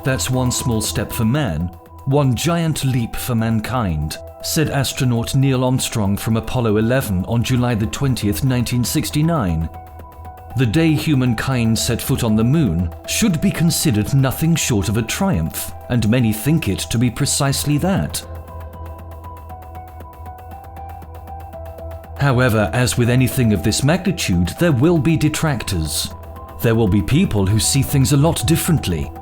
"That's one small step for man, one giant leap for mankind," said astronaut Neil Armstrong from Apollo 11 on July 20th, 1969. The day humankind set foot on the moon should be considered nothing short of a triumph, and many think it to be precisely that. However, as with anything of this magnitude, there will be detractors. There will be people who see things a lot differently.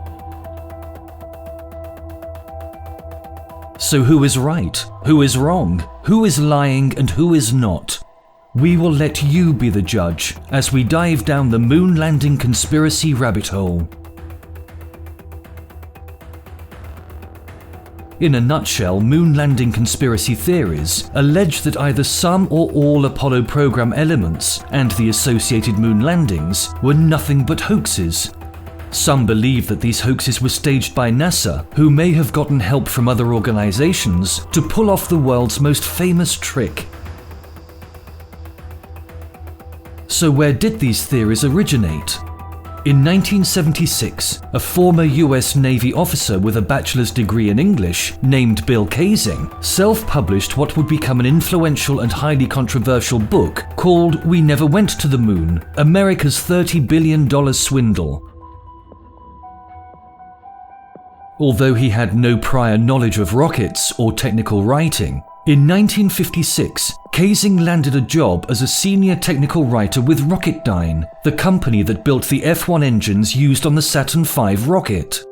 So who is right? Who is wrong? Who is lying and who is not? We will let you be the judge as we dive down the moon landing conspiracy rabbit hole. In a nutshell, moon landing conspiracy theories allege that either some or all Apollo program elements and the associated moon landings were nothing but hoaxes. Some believe that these hoaxes were staged by NASA, who may have gotten help from other organizations to pull off the world's most famous trick. So where did these theories originate? In 1976, a former US Navy officer with a bachelor's degree in English, named Bill Kaysing, self-published what would become an influential and highly controversial book called We Never Went to the Moon, America's $30 billion Swindle. Although he had no prior knowledge of rockets or technical writing, in 1956, Kaysing landed a job as a senior technical writer with Rocketdyne, the company that built the F-1 engines used on the Saturn V rocket.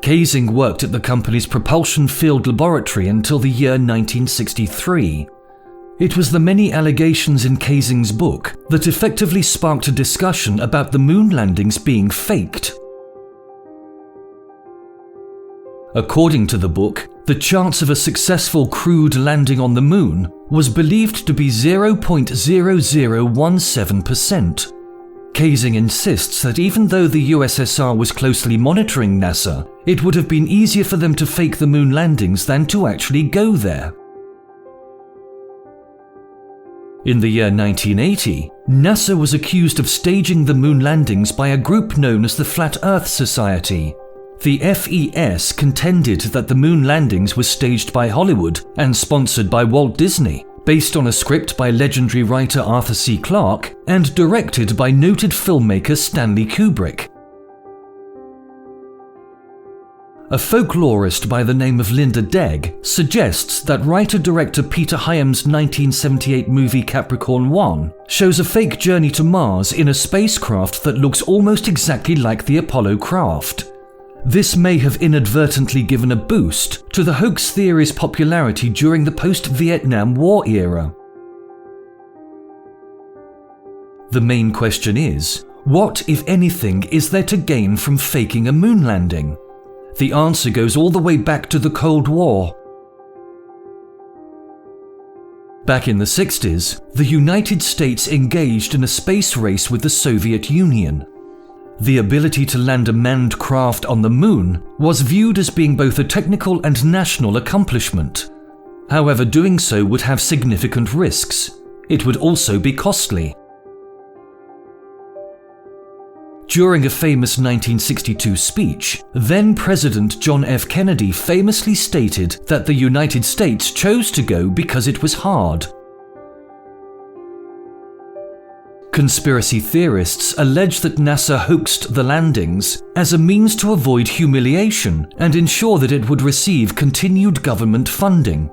Kaysing worked at the company's propulsion field laboratory until the year 1963. It was the many allegations in Kaysing's book that effectively sparked a discussion about the moon landings being faked. According to the book, the chance of a successful crewed landing on the moon was believed to be 0.0017%. Kaysing insists that even though the USSR was closely monitoring NASA, it would have been easier for them to fake the moon landings than to actually go there. In the year 1980, NASA was accused of staging the moon landings by a group known as the Flat Earth Society. The FES contended that the moon landings were staged by Hollywood and sponsored by Walt Disney, based on a script by legendary writer Arthur C. Clarke and directed by noted filmmaker Stanley Kubrick. A folklorist by the name of Linda Degg suggests that writer-director Peter Hyams' 1978 movie Capricorn 1 shows a fake journey to Mars in a spacecraft that looks almost exactly like the Apollo craft. This may have inadvertently given a boost to the hoax theory's popularity during the post-Vietnam War era. The main question is, what, if anything, is there to gain from faking a moon landing? The answer goes all the way back to the Cold War. Back in the 60s, the United States engaged in a space race with the Soviet Union. The ability to land a manned craft on the moon was viewed as being both a technical and national accomplishment. However, doing so would have significant risks. It would also be costly. During a famous 1962 speech, then-President John F. Kennedy famously stated that the United States chose to go because it was hard. Conspiracy theorists allege that NASA hoaxed the landings as a means to avoid humiliation and ensure that it would receive continued government funding.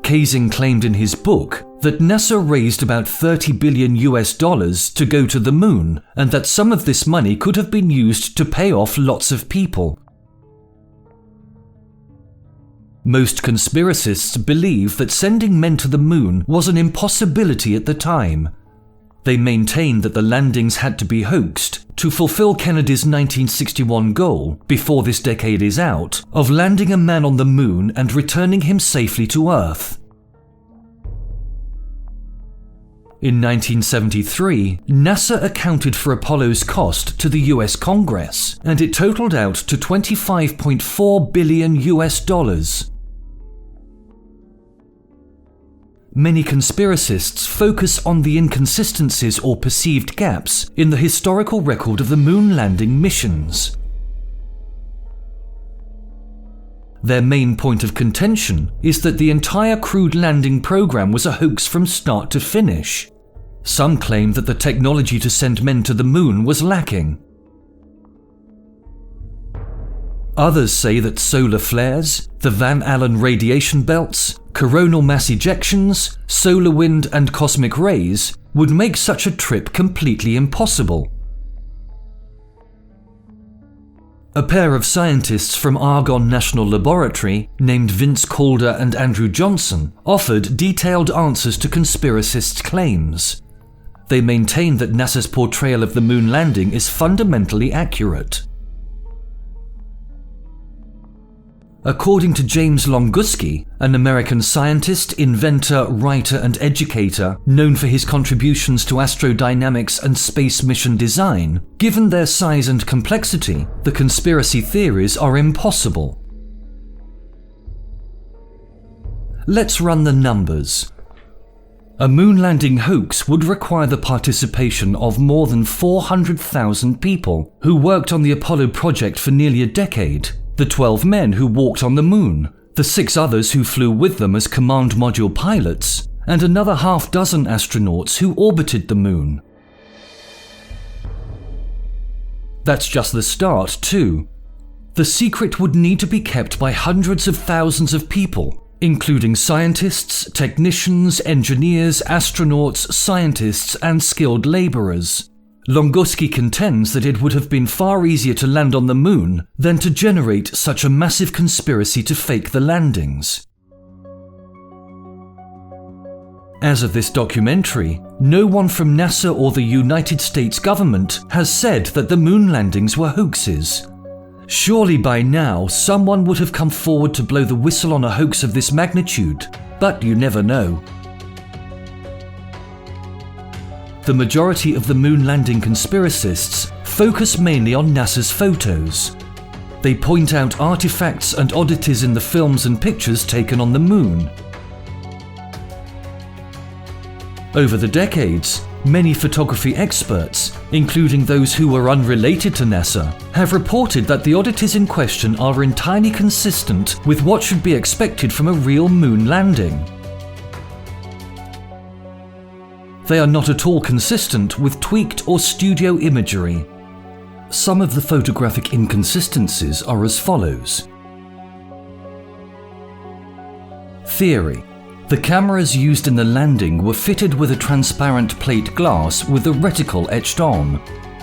Kaysing claimed in his book that NASA raised about $30 billion to go to the moon, and that some of this money could have been used to pay off lots of people. Most conspiracists believe that sending men to the moon was an impossibility at the time. They maintain that the landings had to be hoaxed to fulfill Kennedy's 1961 goal, before this decade is out, of landing a man on the moon and returning him safely to Earth. In 1973, NASA accounted for Apollo's cost to the US Congress, and it totaled out to $25.4 billion. many conspiracists focus on the inconsistencies or perceived gaps in the historical record of the moon landing missions. Their main point of contention is that the entire crewed landing program was a hoax from start to finish. Some claim that the technology to send men to the moon was lacking. Others say that solar flares, the Van Allen radiation belts, coronal mass ejections, solar wind and cosmic rays would make such a trip completely impossible. A pair of scientists from Argonne National Laboratory, named Vince Calder and Andrew Johnson, offered detailed answers to conspiracists' claims. They maintain that NASA's portrayal of the moon landing is fundamentally accurate. According to James Longuski, an American scientist, inventor, writer, and educator known for his contributions to astrodynamics and space mission design, given their size and complexity, the conspiracy theories are impossible. Let's run the numbers. A moon landing hoax would require the participation of more than 400,000 people who worked on the Apollo project for nearly a decade, the 12 men who walked on the moon, the 6 others who flew with them as command module pilots, and another half-dozen astronauts who orbited the moon. That's just the start, too. The secret would need to be kept by hundreds of thousands of people, including scientists, technicians, engineers, astronauts, scientists, and skilled laborers. Longuski contends that it would have been far easier to land on the moon than to generate such a massive conspiracy to fake the landings. As of this documentary, no one from NASA or the United States government has said that the moon landings were hoaxes. Surely by now, someone would have come forward to blow the whistle on a hoax of this magnitude, but you never know. The majority of the moon landing conspiracists focus mainly on NASA's photos. They point out artifacts and oddities in the films and pictures taken on the moon. Over the decades, many photography experts, including those who were unrelated to NASA, have reported that the oddities in question are entirely consistent with what should be expected from a real moon landing. They are not at all consistent with tweaked or studio imagery. Some of the photographic inconsistencies are as follows. Theory: the cameras used in the landing were fitted with a transparent plate glass with a reticle etched on.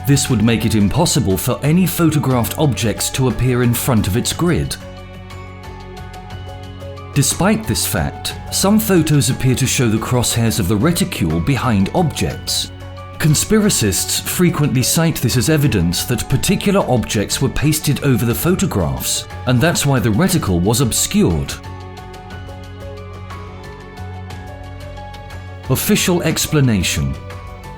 This would make it impossible for any photographed objects to appear in front of its grid. Despite this fact, some photos appear to show the crosshairs of the reticule behind objects. Conspiracists frequently cite this as evidence that particular objects were pasted over the photographs, and that's why the reticle was obscured. Official explanation: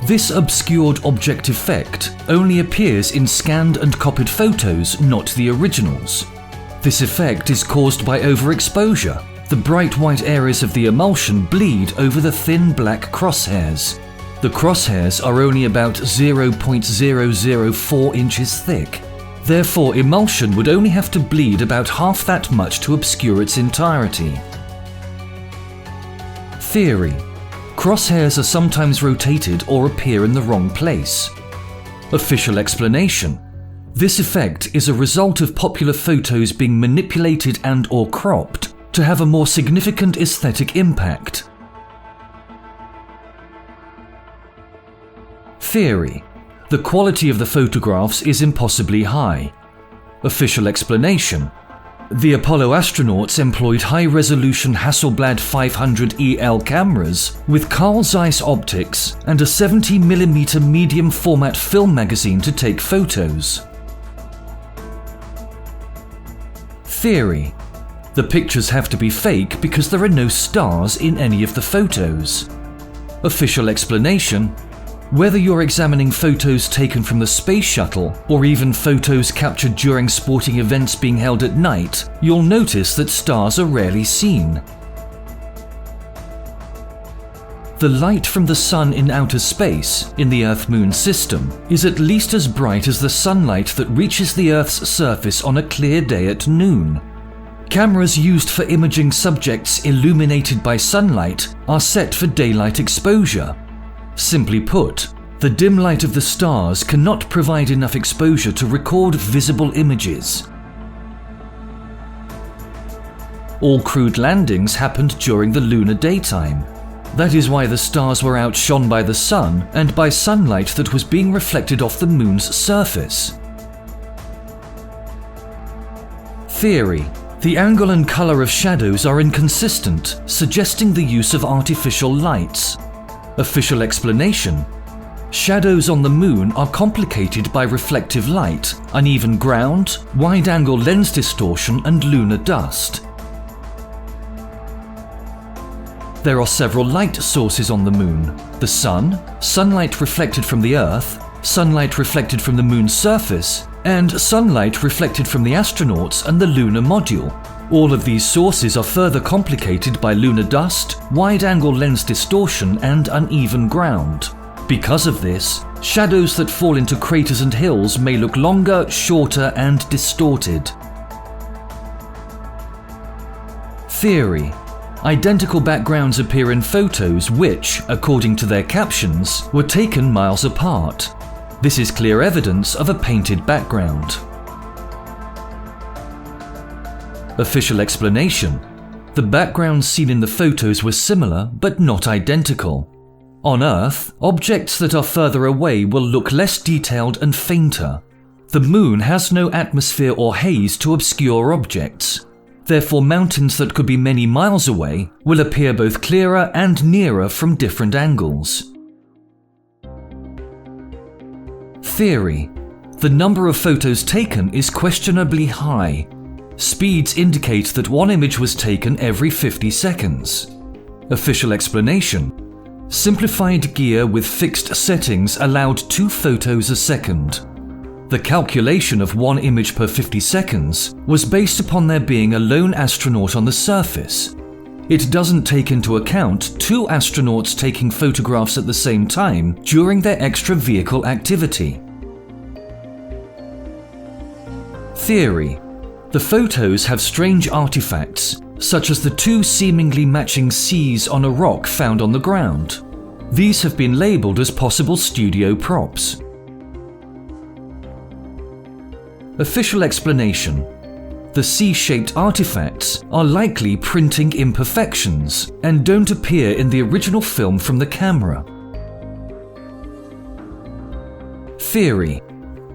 this obscured object effect only appears in scanned and copied photos, not the originals. This effect is caused by overexposure. The bright white areas of the emulsion bleed over the thin black crosshairs. The crosshairs are only about 0.004 inches thick. Therefore, emulsion would only have to bleed about half that much to obscure its entirety. Theory: crosshairs are sometimes rotated or appear in the wrong place. Official explanation: this effect is a result of popular photos being manipulated and/or cropped to have a more significant aesthetic impact. Theory: the quality of the photographs is impossibly high. Official explanation: the Apollo astronauts employed high-resolution Hasselblad 500 EL cameras with Carl Zeiss optics and a 70mm medium-format film magazine to take photos. Theory: the pictures have to be fake because there are no stars in any of the photos. Official explanation: whether you're examining photos taken from the space shuttle or even photos captured during sporting events being held at night, you'll notice that stars are rarely seen. The light from the sun in outer space, in the Earth-Moon system, is at least as bright as the sunlight that reaches the Earth's surface on a clear day at noon. Cameras used for imaging subjects illuminated by sunlight are set for daylight exposure. Simply put, the dim light of the stars cannot provide enough exposure to record visible images. All crewed landings happened during the lunar daytime. That is why the stars were outshone by the sun and by sunlight that was being reflected off the moon's surface. Theory: the angle and color of shadows are inconsistent, suggesting the use of artificial lights. Official explanation: shadows on the moon are complicated by reflective light, uneven ground, wide-angle lens distortion, and lunar dust. There are several light sources on the moon: the sun, sunlight reflected from the Earth, sunlight reflected from the moon's surface, and sunlight reflected from the astronauts and the lunar module. All of these sources are further complicated by lunar dust, wide-angle lens distortion, and uneven ground. Because of this, shadows that fall into craters and hills may look longer, shorter, and distorted. Theory: identical backgrounds appear in photos which, according to their captions, were taken miles apart. This is clear evidence of a painted background. Official explanation: the backgrounds seen in the photos were similar but not identical. On Earth, objects that are further away will look less detailed and fainter. The moon has no atmosphere or haze to obscure objects. Therefore, mountains that could be many miles away will appear both clearer and nearer from different angles. Theory: the number of photos taken is questionably high. Speeds indicate that one image was taken every 50 seconds. Official explanation: simplified gear with fixed settings allowed 2 photos a second. The calculation of one image per 50 seconds was based upon there being a lone astronaut on the surface. It doesn't take into account 2 astronauts taking photographs at the same time during their extra-vehicle activity. Theory: the photos have strange artifacts, such as the 2 seemingly matching C's on a rock found on the ground. These have been labeled as possible studio props. Official explanation: the C-shaped artifacts are likely printing imperfections and don't appear in the original film from the camera. Theory: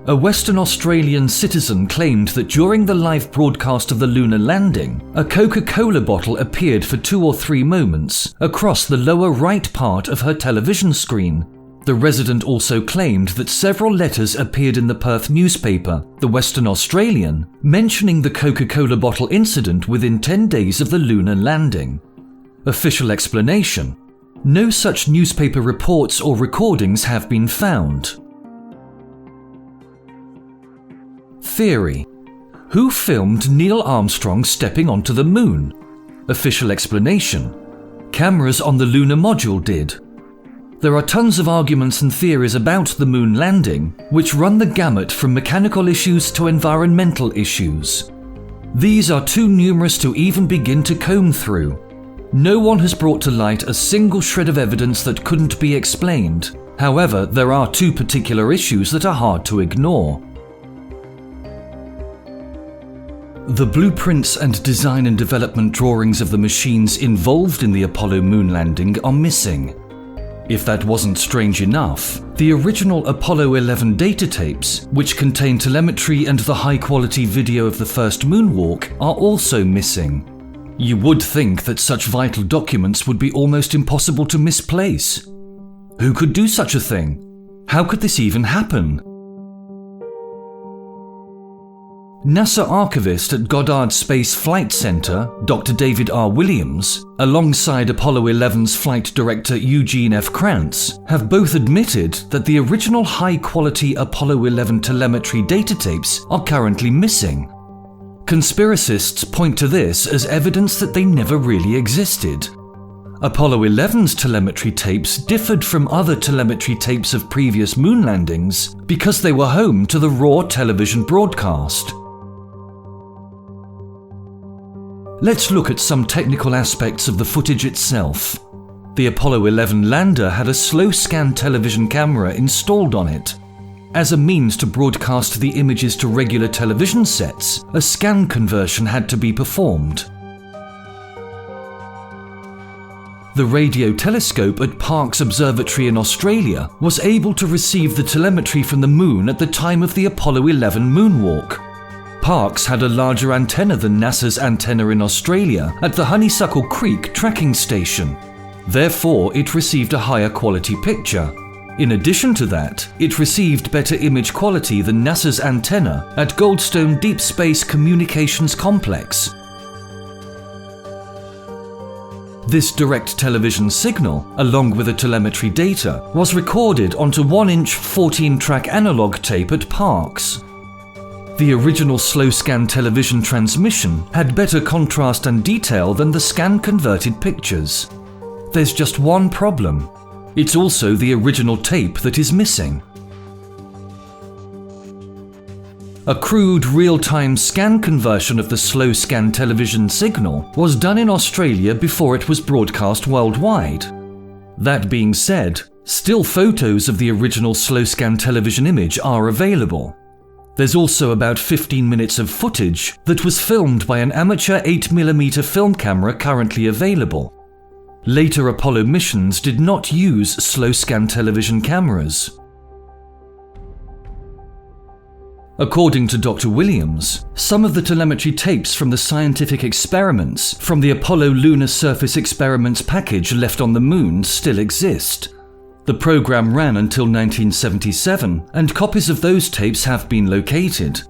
a Western Australian citizen claimed that during the live broadcast of the lunar landing, a Coca-Cola bottle appeared for 2 or 3 moments across the lower right part of her television screen. The resident also claimed that several letters appeared in the Perth newspaper, The Western Australian, mentioning the Coca-Cola bottle incident within 10 days of the lunar landing. Official explanation: no such newspaper reports or recordings have been found. Theory: who filmed Neil Armstrong stepping onto the moon? Official explanation: cameras on the lunar module did. There are tons of arguments and theories about the moon landing, which run the gamut from mechanical issues to environmental issues. These are too numerous to even begin to comb through. No one has brought to light a single shred of evidence that couldn't be explained. However, there are 2 particular issues that are hard to ignore. The blueprints and design and development drawings of the machines involved in the Apollo moon landing are missing. If that wasn't strange enough, the original Apollo 11 data tapes, which contain telemetry and the high-quality video of the first moonwalk, are also missing. You would think that such vital documents would be almost impossible to misplace. Who could do such a thing? How could this even happen? NASA archivist at Goddard Space Flight Center, Dr. David R. Williams, alongside Apollo 11's flight director Eugene F. Krantz, have both admitted that the original high-quality Apollo 11 telemetry data tapes are currently missing. Conspiracists point to this as evidence that they never really existed. Apollo 11's telemetry tapes differed from other telemetry tapes of previous moon landings because they were home to the raw television broadcast. Let's look at some technical aspects of the footage itself. The Apollo 11 lander had a slow-scan television camera installed on it. As a means to broadcast the images to regular television sets, a scan conversion had to be performed. The radio telescope at Parkes Observatory in Australia was able to receive the telemetry from the moon at the time of the Apollo 11 moonwalk. Parkes had a larger antenna than NASA's antenna in Australia at the Honeysuckle Creek tracking station. Therefore, it received a higher quality picture. In addition to that, it received better image quality than NASA's antenna at Goldstone Deep Space Communications Complex. This direct television signal, along with the telemetry data, was recorded onto 1-inch 14-track analog tape at Parkes. The original slow-scan television transmission had better contrast and detail than the scan-converted pictures. There's just one problem. It's also the original tape that is missing. A crude real-time scan conversion of the slow-scan television signal was done in Australia before it was broadcast worldwide. That being said, still photos of the original slow-scan television image are available. There's also about 15 minutes of footage that was filmed by an amateur 8mm film camera currently available. Later Apollo missions did not use slow-scan television cameras. According to Dr. Williams, some of the telemetry tapes from the scientific experiments from the Apollo Lunar Surface Experiments package left on the moon still exist. The program ran until 1977, and copies of those tapes have been located.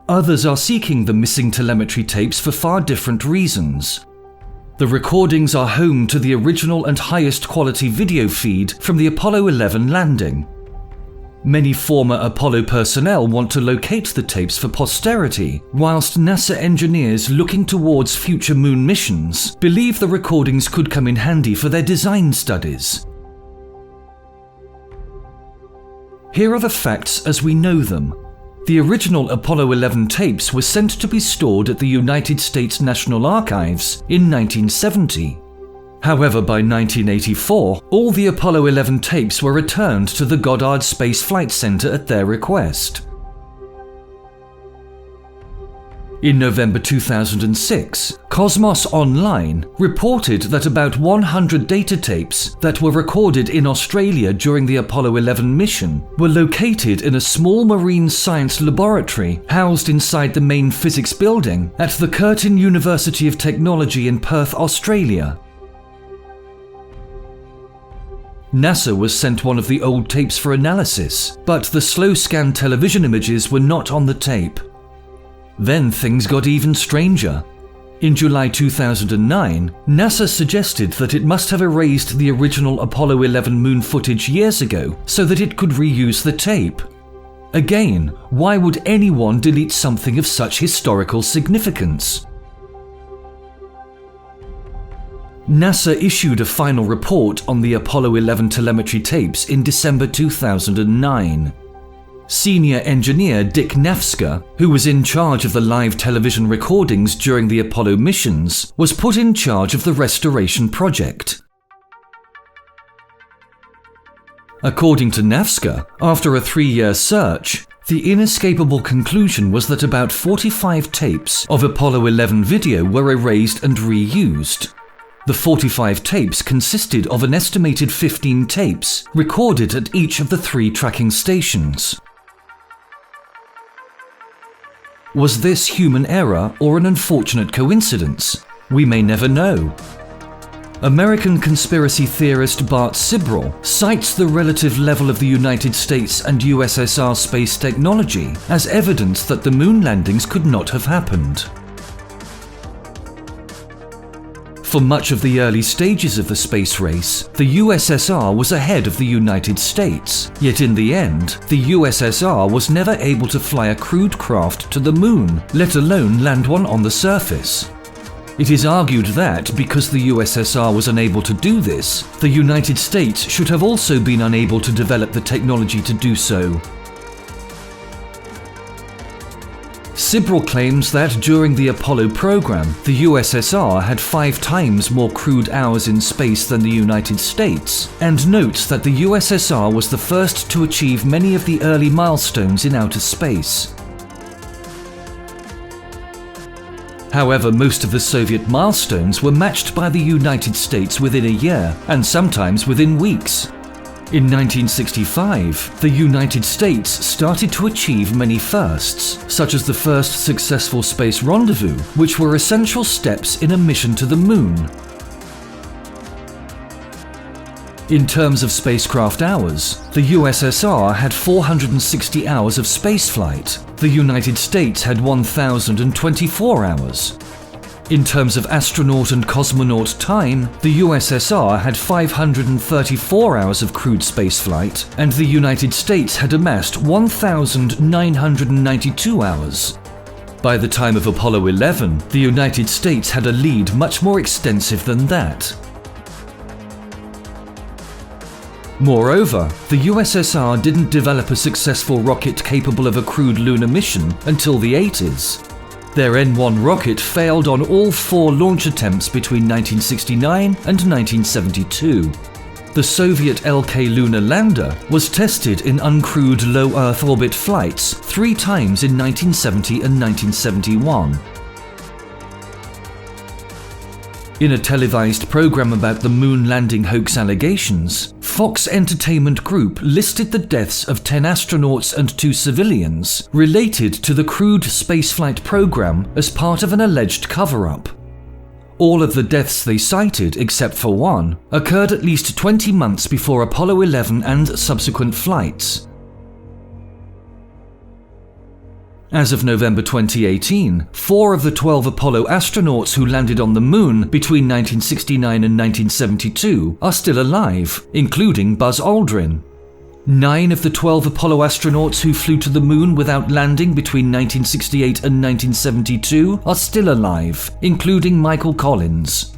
Others are seeking the missing telemetry tapes for far different reasons. The recordings are home to the original and highest quality video feed from the Apollo 11 landing. Many former Apollo personnel want to locate the tapes for posterity, whilst NASA engineers looking towards future moon missions believe the recordings could come in handy for their design studies. Here are the facts as we know them. The original Apollo 11 tapes were sent to be stored at the United States National Archives in 1970. However, by 1984, all the Apollo 11 tapes were returned to the Goddard Space Flight Center at their request. In November 2006, Cosmos Online reported that about 100 data tapes that were recorded in Australia during the Apollo 11 mission were located in a small marine science laboratory housed inside the main physics building at the Curtin University of Technology in Perth, Australia. NASA was sent one of the old tapes for analysis, but the slow-scan television images were not on the tape. Then things got even stranger. In July 2009, NASA suggested that it must have erased the original Apollo 11 moon footage years ago so that it could reuse the tape. Again, why would anyone delete something of such historical significance? NASA issued a final report on the Apollo 11 telemetry tapes in December 2009. Senior engineer Dick Nafzger, who was in charge of the live television recordings during the Apollo missions, was put in charge of the restoration project. According to Nafzger, after a 3-year search, the inescapable conclusion was that about 45 tapes of Apollo 11 video were erased and reused. The 45 tapes consisted of an estimated 15 tapes recorded at each of the 3 tracking stations. Was this human error or an unfortunate coincidence? We may never know. American conspiracy theorist Bart Sibrel cites the relative level of the United States and USSR space technology as evidence that the moon landings could not have happened. For much of the early stages of the space race, the USSR was ahead of the United States, yet in the end, the USSR was never able to fly a crewed craft to the moon, let alone land one on the surface. It is argued that, because the USSR was unable to do this, the United States should have also been unable to develop the technology to do so. Sibrel claims that during the Apollo program, the USSR had 5 times more crewed hours in space than the United States, and notes that the USSR was the first to achieve many of the early milestones in outer space. However, most of the Soviet milestones were matched by the United States within a year, and sometimes within weeks. In 1965, the United States started to achieve many firsts, such as the first successful space rendezvous, which were essential steps in a mission to the Moon. In terms of spacecraft hours, the USSR had 460 hours of spaceflight. The United States had 1,024 hours. In terms of astronaut and cosmonaut time, the USSR had 534 hours of crewed spaceflight, and the United States had amassed 1,992 hours. By the time of Apollo 11, the United States had a lead much more extensive than that. Moreover, the USSR didn't develop a successful rocket capable of a crewed lunar mission until the 80s. Their N-1 rocket failed on all 4 launch attempts between 1969 and 1972. The Soviet LK lunar lander was tested in uncrewed low Earth orbit flights 3 times in 1970 and 1971. In a televised program about the moon landing hoax allegations, Fox Entertainment Group listed the deaths of 10 astronauts and 2 civilians related to the crewed spaceflight program as part of an alleged cover-up. All of the deaths they cited, except for one, occurred at least 20 months before Apollo 11 and subsequent flights. As of November 2018, 4 of the 12 Apollo astronauts who landed on the Moon between 1969 and 1972 are still alive, including Buzz Aldrin. 9 of the 12 Apollo astronauts who flew to the Moon without landing between 1968 and 1972 are still alive, including Michael Collins.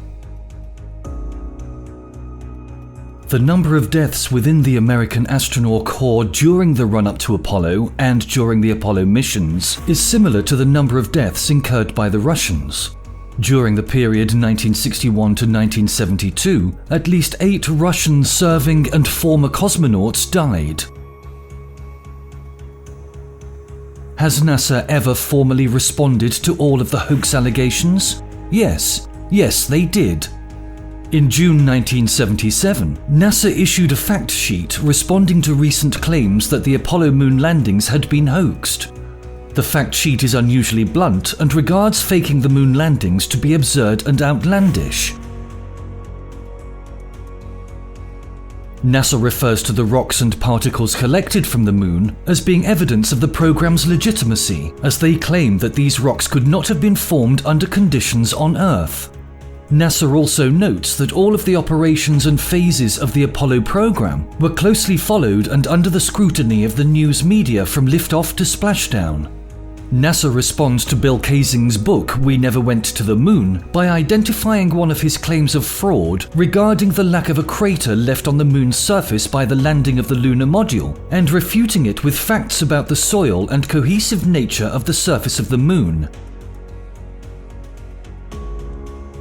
The number of deaths within the American astronaut corps during the run-up to Apollo and during the Apollo missions is similar to the number of deaths incurred by the Russians. During the period 1961 to 1972, at least 8 Russian serving and former cosmonauts died. Has NASA ever formally responded to all of the hoax allegations? Yes, they did. In June 1977, NASA issued a fact sheet responding to recent claims that the Apollo moon landings had been hoaxed. The fact sheet is unusually blunt and regards faking the moon landings to be absurd and outlandish. NASA refers to the rocks and particles collected from the moon as being evidence of the program's legitimacy, as they claim that these rocks could not have been formed under conditions on Earth. NASA also notes that all of the operations and phases of the Apollo program were closely followed and under the scrutiny of the news media from liftoff to splashdown. NASA responds to Bill Kaysing's book We Never Went to the Moon by identifying one of his claims of fraud regarding the lack of a crater left on the moon's surface by the landing of the lunar module, and refuting it with facts about the soil and cohesive nature of the surface of the moon.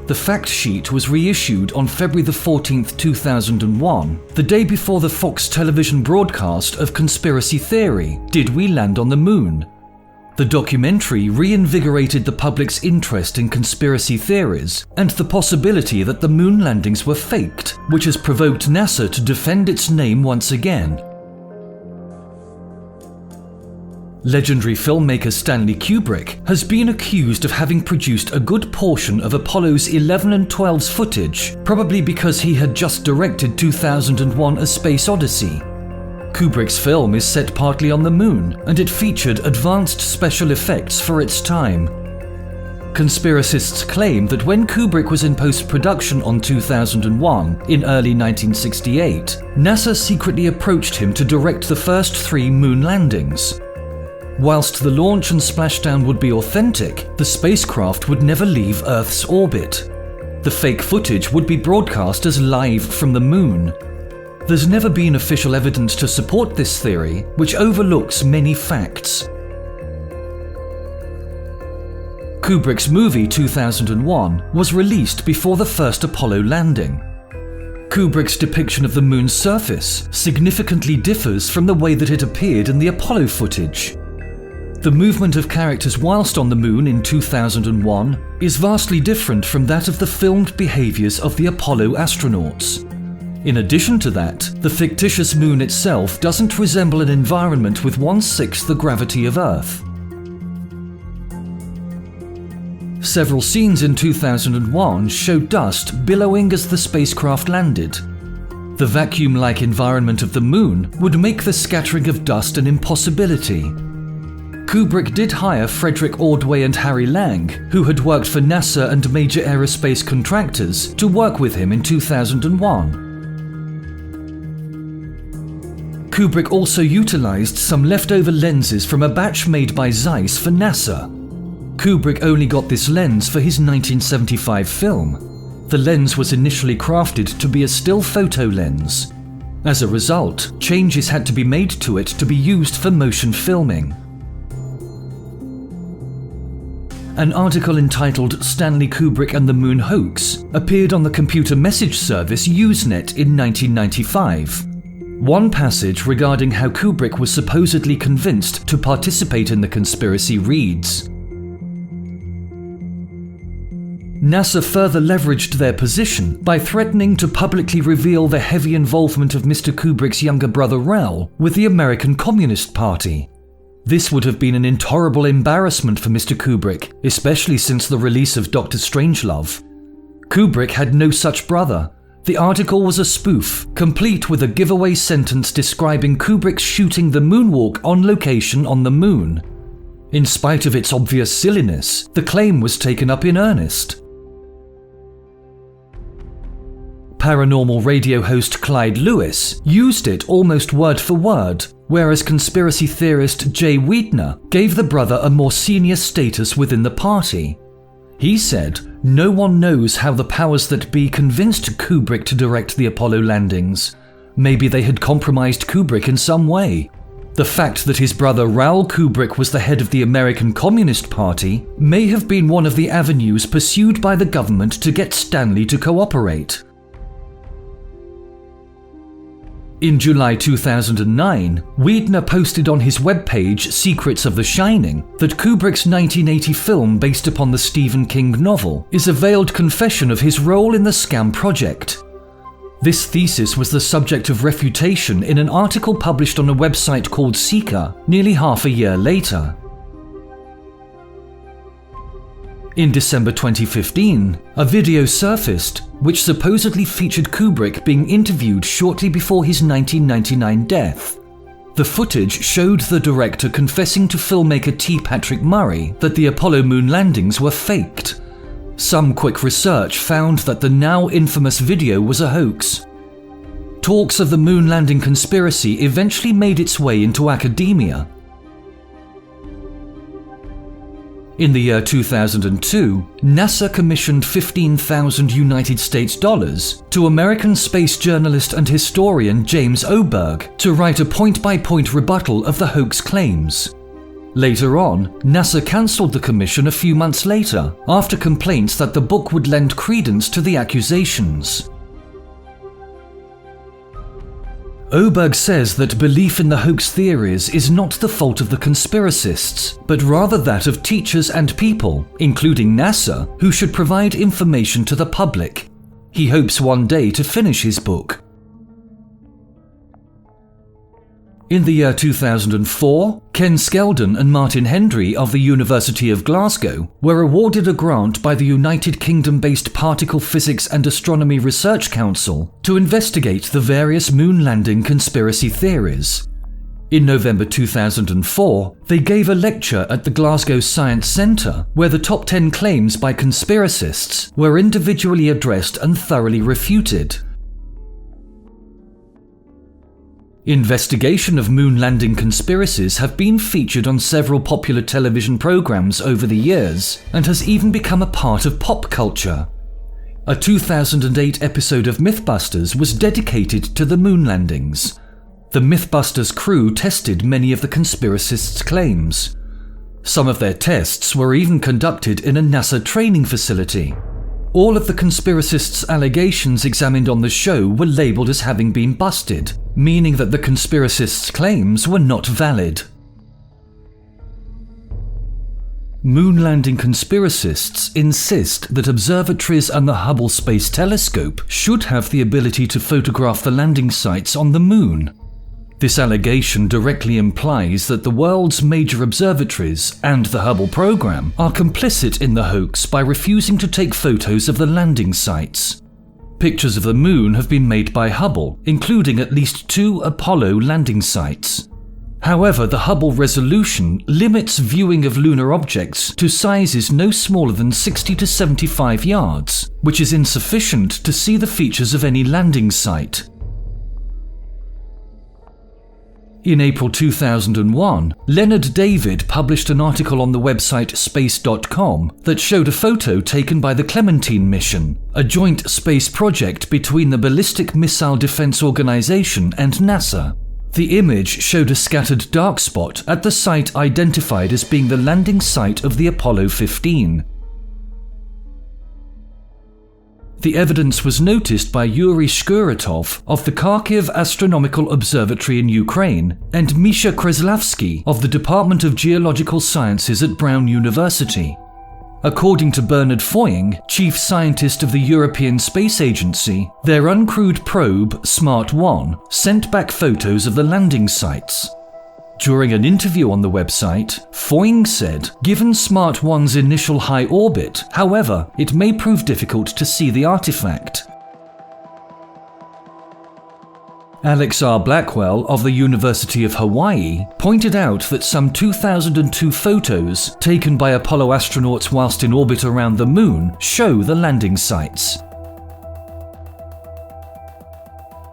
The fact sheet was reissued on February 14, 2001, the day before the Fox television broadcast of Conspiracy Theory, Did We Land on the Moon? The documentary reinvigorated the public's interest in conspiracy theories and the possibility that the moon landings were faked, which has provoked NASA to defend its name once again. Legendary filmmaker Stanley Kubrick has been accused of having produced a good portion of Apollo's 11 and 12's footage, probably because he had just directed 2001: A Space Odyssey. Kubrick's film is set partly on the moon, and it featured advanced special effects for its time. Conspiracists claim that when Kubrick was in post-production on 2001 in early 1968, NASA secretly approached him to direct the first 3 moon landings. Whilst the launch and splashdown would be authentic, the spacecraft would never leave Earth's orbit. The fake footage would be broadcast as live from the moon. There's never been official evidence to support this theory, which overlooks many facts. Kubrick's movie 2001 was released before the first Apollo landing. Kubrick's depiction of the moon's surface significantly differs from the way that it appeared in the Apollo footage. The movement of characters whilst on the moon in 2001 is vastly different from that of the filmed behaviours of the Apollo astronauts. In addition to that, the fictitious moon itself doesn't resemble an environment with 1/6 the gravity of Earth. Several scenes in 2001 show dust billowing as the spacecraft landed. The vacuum-like environment of the moon would make the scattering of dust an impossibility. Kubrick did hire Frederick Ordway and Harry Lang, who had worked for NASA and major aerospace contractors, to work with him in 2001. Kubrick also utilized some leftover lenses from a batch made by Zeiss for NASA. Kubrick only got this lens for his 1975 film. The lens was initially crafted to be a still photo lens. As a result, changes had to be made to it to be used for motion filming. An article entitled "Stanley Kubrick and the Moon Hoax" appeared on the computer message service Usenet in 1995. One passage regarding how Kubrick was supposedly convinced to participate in the conspiracy reads, NASA further leveraged their position by threatening to publicly reveal the heavy involvement of Mr. Kubrick's younger brother Raoul with the American Communist Party. This would have been an intolerable embarrassment for Mr. Kubrick, especially since the release of Dr. Strangelove. Kubrick had no such brother. The article was a spoof, complete with a giveaway sentence describing Kubrick shooting the moonwalk on location on the moon. In spite of its obvious silliness, the claim was taken up in earnest. Paranormal radio host Clyde Lewis used it almost word for word, whereas conspiracy theorist Jay Weidner gave the brother a more senior status within the party. He said, "No one knows how the powers that be convinced Kubrick to direct the Apollo landings. Maybe they had compromised Kubrick in some way. The fact that his brother Raoul Kubrick was the head of the American Communist Party may have been one of the avenues pursued by the government to get Stanley to cooperate." In July 2009, Weidner posted on his webpage Secrets of the Shining that Kubrick's 1980 film based upon the Stephen King novel is a veiled confession of his role in the scam project. This thesis was the subject of refutation in an article published on a website called Seeker nearly half a year later. In December 2015, a video surfaced which supposedly featured Kubrick being interviewed shortly before his 1999 death. The footage showed the director confessing to filmmaker T. Patrick Murray that the Apollo moon landings were faked. Some quick research found that the now infamous video was a hoax. Talks of the moon landing conspiracy eventually made its way into academia. In the year 2002, NASA commissioned $15,000 United States to American space journalist and historian James Oberg to write a point-by-point rebuttal of the hoax claims. Later on, NASA cancelled the commission a few months later after complaints that the book would lend credence to the accusations. Oberg says that belief in the hoax theories is not the fault of the conspiracists, but rather that of teachers and people, including NASA, who should provide information to the public. He hopes one day to finish his book. In the year 2004, Ken Skeldon and Martin Hendry of the University of Glasgow were awarded a grant by the United Kingdom-based Particle Physics and Astronomy Research Council to investigate the various moon landing conspiracy theories. In November 2004, they gave a lecture at the Glasgow Science Centre where the top 10 claims by conspiracists were individually addressed and thoroughly refuted. Investigation of moon landing conspiracies have been featured on several popular television programs over the years and has even become a part of pop culture. A 2008 episode of Mythbusters was dedicated to the moon landings. The Mythbusters crew tested many of the conspiracists' claims. Some of their tests were even conducted in a NASA training facility. All of the conspiracists' allegations examined on the show were labeled as having been busted, meaning that the conspiracists' claims were not valid. Moon landing conspiracists insist that observatories and the Hubble Space Telescope should have the ability to photograph the landing sites on the moon. This allegation directly implies that the world's major observatories and the Hubble program are complicit in the hoax by refusing to take photos of the landing sites. Pictures of the moon have been made by Hubble, including at least 2 Apollo landing sites. However, the Hubble resolution limits viewing of lunar objects to sizes no smaller than 60 to 75 yards, which is insufficient to see the features of any landing site. In April 2001, Leonard David published an article on the website space.com that showed a photo taken by the Clementine mission, a joint space project between the Ballistic Missile Defense Organization and NASA. The image showed a scattered dark spot at the site identified as being the landing site of the Apollo 15. The evidence was noticed by Yuri Shkuratov of the Kharkiv Astronomical Observatory in Ukraine and Misha Kreslavsky of the Department of Geological Sciences at Brown University. According to Bernard Foying, chief scientist of the European Space Agency, their uncrewed probe, SMART 1, sent back photos of the landing sites. During an interview on the website, Foying said, given SMART 1's initial high orbit, however, it may prove difficult to see the artifact. Alex R. Blackwell of the University of Hawaii pointed out that some 2002 photos taken by Apollo astronauts whilst in orbit around the moon show the landing sites.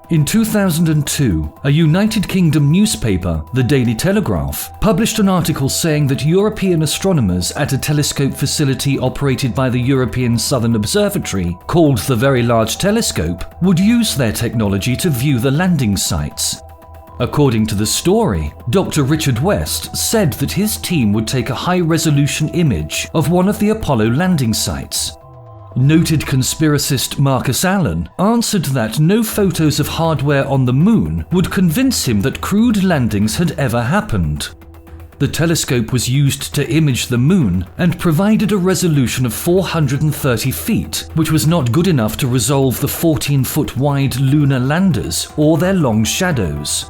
In 2002, a United Kingdom newspaper, the Daily Telegraph, published an article saying that European astronomers at a telescope facility operated by the European Southern Observatory, called the Very Large Telescope, would use their technology to view the landing sites. According to the story, Dr. Richard West said that his team would take a high-resolution image of one of the Apollo landing sites. Noted conspiracist Marcus Allen answered that no photos of hardware on the moon would convince him that crewed landings had ever happened. The telescope was used to image the moon and provided a resolution of 430 feet, which was not good enough to resolve the 14-foot wide lunar landers or their long shadows.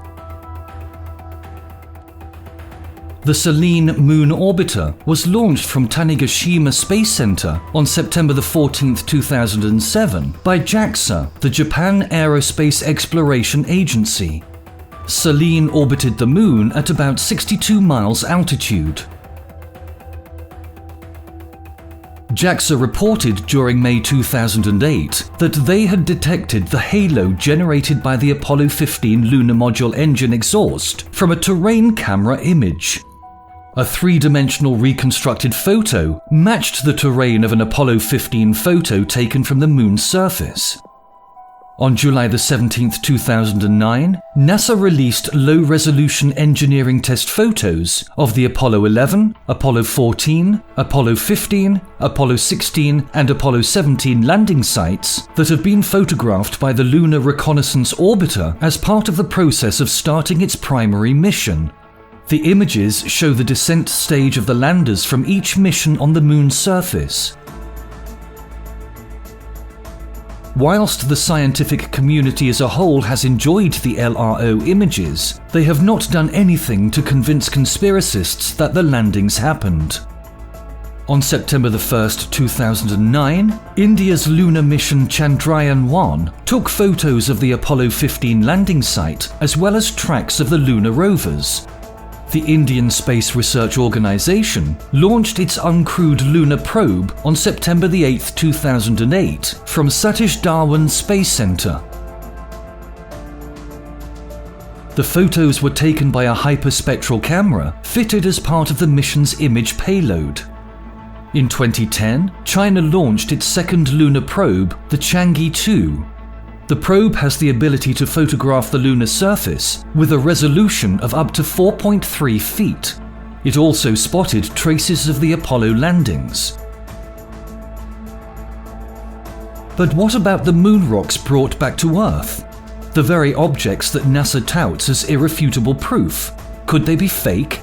The Selene Moon Orbiter was launched from Tanegashima Space Center on September 14, 2007 by JAXA, the Japan Aerospace Exploration Agency. Selene orbited the moon at about 62 miles altitude. JAXA reported during May 2008 that they had detected the halo generated by the Apollo 15 lunar module engine exhaust from a terrain camera image. A three-dimensional reconstructed photo matched the terrain of an Apollo 15 photo taken from the moon's surface. On July 17, 2009, NASA released low-resolution engineering test photos of the Apollo 11, Apollo 14, Apollo 15, Apollo 16, and Apollo 17 landing sites that have been photographed by the Lunar Reconnaissance Orbiter as part of the process of starting its primary mission. The images show the descent stage of the landers from each mission on the moon's surface. Whilst the scientific community as a whole has enjoyed the LRO images, they have not done anything to convince conspiracists that the landings happened. On September 1, 2009, India's lunar mission Chandrayaan-1 took photos of the Apollo 15 landing site as well as tracks of the lunar rovers. The Indian Space Research Organisation launched its uncrewed lunar probe on September 8, 2008 from Satish Dhawan Space Centre. The photos were taken by a hyperspectral camera fitted as part of the mission's image payload. In 2010, China launched its second lunar probe, the Chang'e 2. The probe has the ability to photograph the lunar surface with a resolution of up to 4.3 feet. It also spotted traces of the Apollo landings. But what about the moon rocks brought back to Earth? The very objects that NASA touts as irrefutable proof. Could they be fake?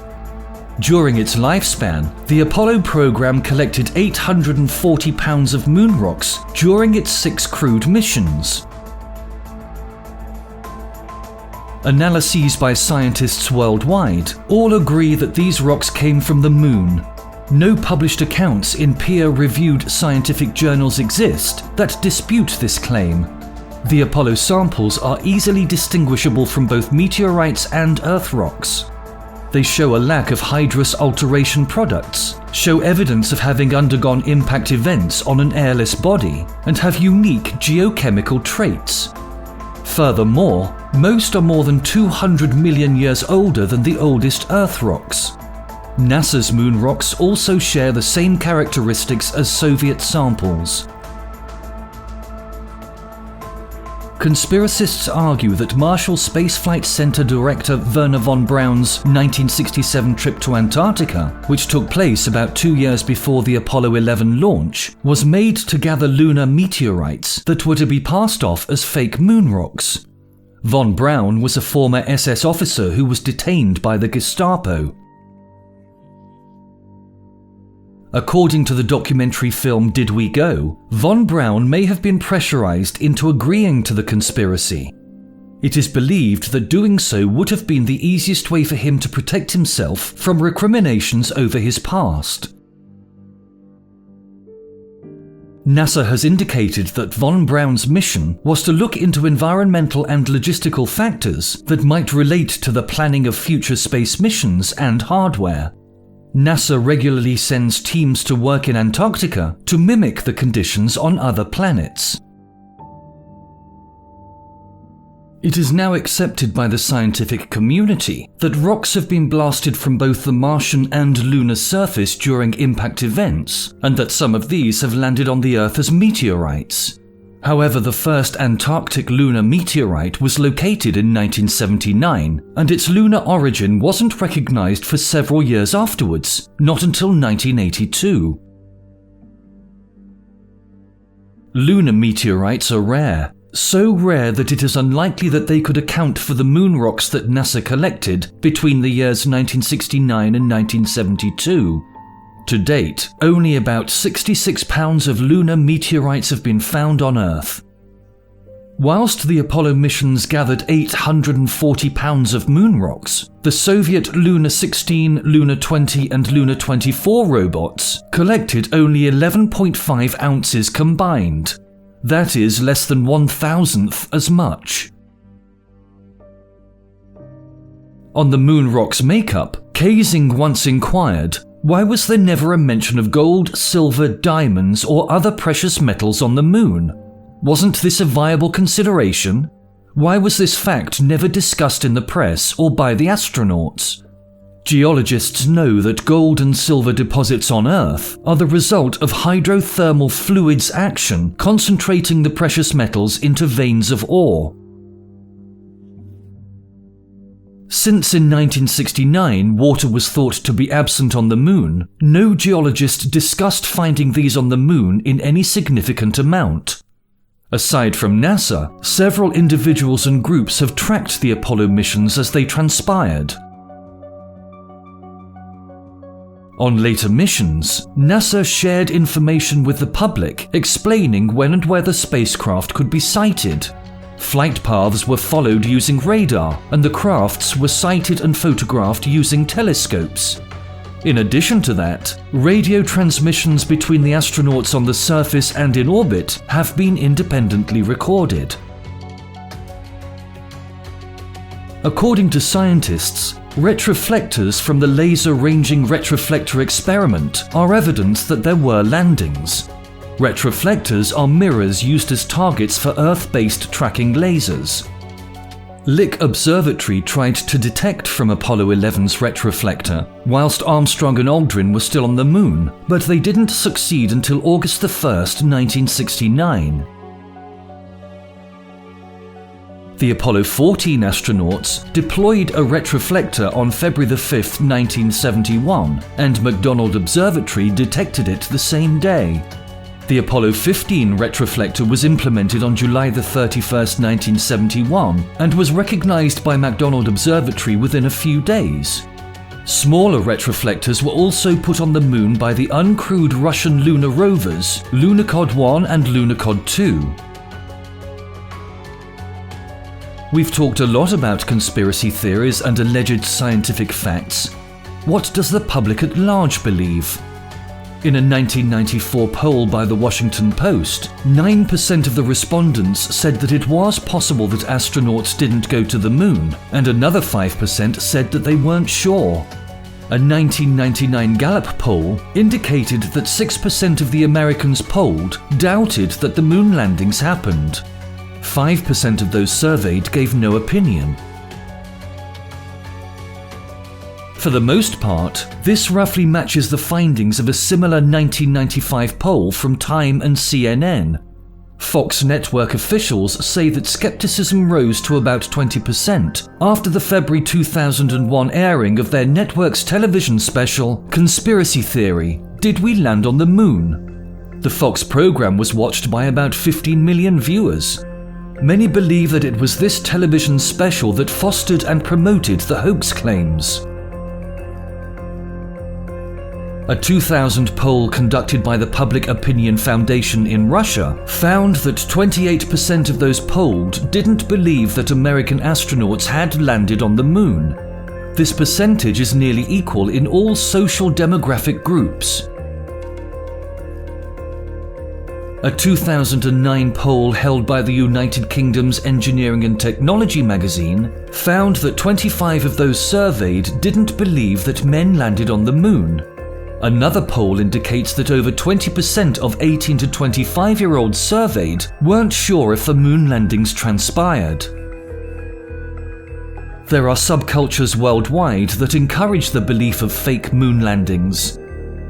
During its lifespan, the Apollo program collected 840 pounds of moon rocks during its 6 crewed missions. Analyses by scientists worldwide all agree that these rocks came from the moon. No published accounts in peer-reviewed scientific journals exist that dispute this claim. The Apollo samples are easily distinguishable from both meteorites and Earth rocks. They show a lack of hydrous alteration products, show evidence of having undergone impact events on an airless body, and have unique geochemical traits. Furthermore, most are more than 200 million years older than the oldest Earth rocks. NASA's moon rocks also share the same characteristics as Soviet samples. Conspiracists argue that Marshall Space Flight Center director Wernher von Braun's 1967 trip to Antarctica, which took place about 2 years before the Apollo 11 launch, was made to gather lunar meteorites that were to be passed off as fake moon rocks. Von Braun was a former SS officer who was detained by the Gestapo. According to the documentary film Did We Go?, von Braun may have been pressurized into agreeing to the conspiracy. It is believed that doing so would have been the easiest way for him to protect himself from recriminations over his past. NASA has indicated that von Braun's mission was to look into environmental and logistical factors that might relate to the planning of future space missions and hardware. NASA regularly sends teams to work in Antarctica to mimic the conditions on other planets. It is now accepted by the scientific community that rocks have been blasted from both the Martian and lunar surface during impact events, and that some of these have landed on the Earth as meteorites. However, the first Antarctic lunar meteorite was located in 1979, and its lunar origin wasn't recognized for several years afterwards, not until 1982. Lunar meteorites are rare, so rare that it is unlikely that they could account for the moon rocks that NASA collected between the years 1969 and 1972. To date, only about 66 pounds of lunar meteorites have been found on Earth. Whilst the Apollo missions gathered 840 pounds of moon rocks, the Soviet Luna 16, Luna 20 and Luna 24 robots collected only 11.5 ounces combined. That is less than 1,000th as much. On the moon rock's makeup, Kaysing once inquired, why was there never a mention of gold, silver, diamonds, or other precious metals on the moon? Wasn't this a viable consideration? Why was this fact never discussed in the press or by the astronauts? Geologists know that gold and silver deposits on Earth are the result of hydrothermal fluids action concentrating the precious metals into veins of ore. Since in 1969 water was thought to be absent on the moon, no geologist discussed finding these on the moon in any significant amount. Aside from NASA, several individuals and groups have tracked the Apollo missions as they transpired. On later missions, NASA shared information with the public explaining when and where the spacecraft could be sighted. Flight paths were followed using radar, and the crafts were sighted and photographed using telescopes. In addition to that, radio transmissions between the astronauts on the surface and in orbit have been independently recorded. According to scientists, retroflectors from the Laser Ranging Retroflector experiment are evidence that there were landings. Retroflectors are mirrors used as targets for Earth-based tracking lasers. Lick Observatory tried to detect from Apollo 11's retroflector, whilst Armstrong and Aldrin were still on the Moon, but they didn't succeed until August 1st, 1969. The Apollo 14 astronauts deployed a retroflector on February 5, 1971, and McDonald Observatory detected it the same day. The Apollo 15 retroflector was implemented on July 31, 1971, and was recognized by McDonald Observatory within a few days. Smaller retroflectors were also put on the Moon by the uncrewed Russian lunar rovers Lunokhod 1 and Lunokhod 2. We've talked a lot about conspiracy theories and alleged scientific facts. What does the public at large believe? In a 1994 poll by The Washington Post, 9% of the respondents said that it was possible that astronauts didn't go to the Moon, and another 5% said that they weren't sure. A 1999 Gallup poll indicated that 6% of the Americans polled doubted that the moon landings happened. 5% of those surveyed gave no opinion. For the most part, this roughly matches the findings of a similar 1995 poll from Time and CNN. Fox network officials say that skepticism rose to about 20% after the February 2001 airing of their network's television special, Conspiracy Theory: Did We Land on the Moon? The Fox program was watched by about 15 million viewers. Many believe that it was this television special that fostered and promoted the hoax claims. A 2000 poll conducted by the Public Opinion Foundation in Russia found that 28% of those polled didn't believe that American astronauts had landed on the Moon. This percentage is nearly equal in all social demographic groups. A 2009 poll held by the United Kingdom's Engineering and Technology magazine found that 25 of those surveyed didn't believe that men landed on the Moon. Another poll indicates that over 20% of 18 to 25-year-olds surveyed weren't sure if the moon landings transpired. There are subcultures worldwide that encourage the belief of fake moon landings.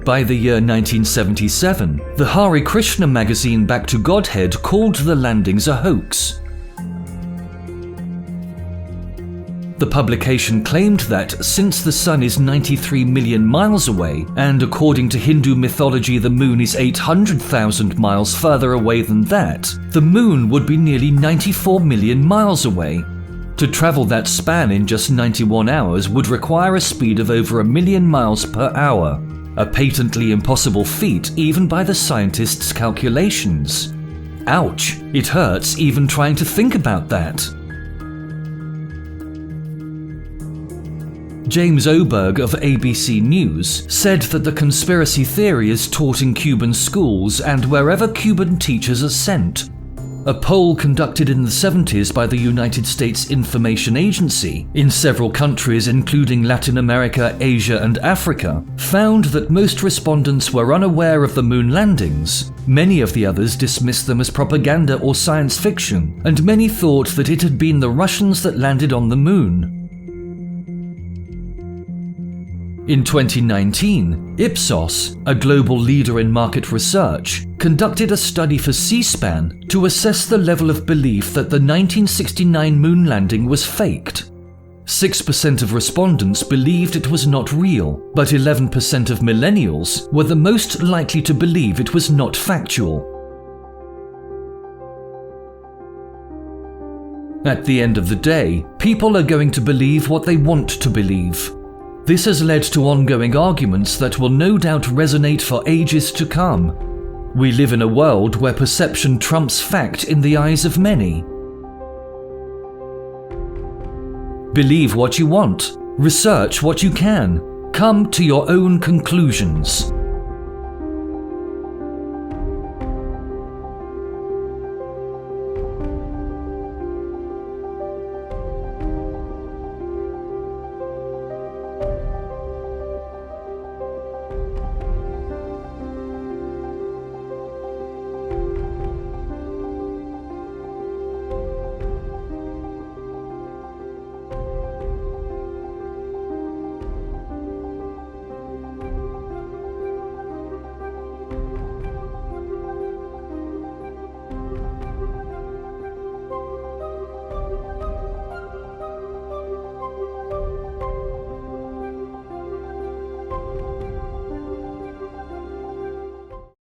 By the year 1977, the Hare Krishna magazine Back to Godhead called the landings a hoax. The publication claimed that since the Sun is 93 million miles away, and according to Hindu mythology the Moon is 800,000 miles further away than that, the Moon would be nearly 94 million miles away. To travel that span in just 91 hours would require a speed of over 1 million miles per hour, a patently impossible feat even by the scientists' calculations. Ouch, it hurts even trying to think about that. James Oberg of ABC News said that the conspiracy theory is taught in Cuban schools and wherever Cuban teachers are sent. A poll conducted in the 70s by the United States Information Agency in several countries including Latin America, Asia and Africa found that most respondents were unaware of the moon landings. Many of the others dismissed them as propaganda or science fiction, and many thought that it had been the Russians that landed on the moon. In 2019, Ipsos, a global leader in market research, conducted a study for C-SPAN to assess the level of belief that the 1969 moon landing was faked. 6% of respondents believed it was not real, but 11% of millennials were the most likely to believe it was not factual. At the end of the day, people are going to believe what they want to believe. This has led to ongoing arguments that will no doubt resonate for ages to come. We live in a world where perception trumps fact in the eyes of many. Believe what you want, research what you can, come to your own conclusions.